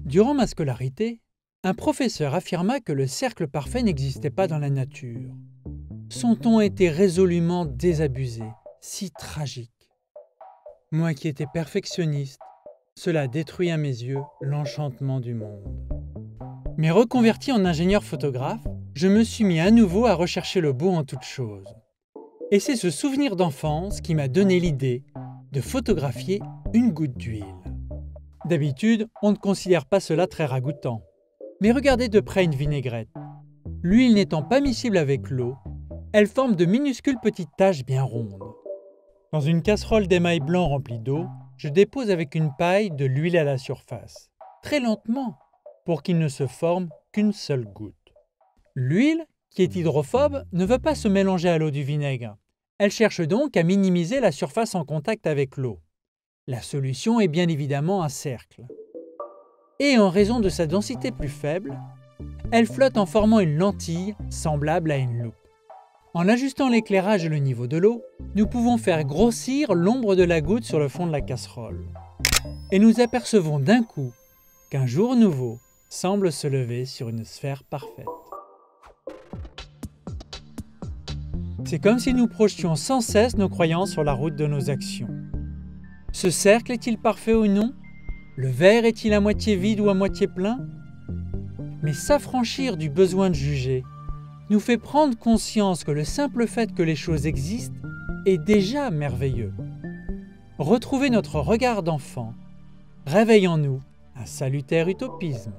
Durant ma scolarité, un professeur affirma que le cercle parfait n'existait pas dans la nature. Son ton était résolument désabusé, si tragique. Moi qui étais perfectionniste, cela détruit à mes yeux l'enchantement du monde. Mais reconverti en ingénieur photographe, je me suis mis à nouveau à rechercher le beau en toutes choses. Et c'est ce souvenir d'enfance qui m'a donné l'idée de photographier une goutte d'huile. D'habitude, on ne considère pas cela très ragoûtant. Mais regardez de près une vinaigrette. L'huile n'étant pas miscible avec l'eau, elle forme de minuscules petites taches bien rondes. Dans une casserole d'émail blanc remplie d'eau, je dépose avec une paille de l'huile à la surface, très lentement, pour qu'il ne se forme qu'une seule goutte. L'huile, qui est hydrophobe, ne veut pas se mélanger à l'eau du vinaigre. Elle cherche donc à minimiser la surface en contact avec l'eau. La solution est bien évidemment un cercle. Et en raison de sa densité plus faible, elle flotte en formant une lentille semblable à une loupe. En ajustant l'éclairage et le niveau de l'eau, nous pouvons faire grossir l'ombre de la goutte sur le fond de la casserole. Et nous apercevons d'un coup qu'un jour nouveau semble se lever sur une sphère parfaite. C'est comme si nous projetions sans cesse nos croyances sur la route de nos actions. Ce cercle est-il parfait ou non? Le verre est-il à moitié vide ou à moitié plein? Mais s'affranchir du besoin de juger nous fait prendre conscience que le simple fait que les choses existent est déjà merveilleux. Retrouver notre regard d'enfant réveille en nous un salutaire utopisme.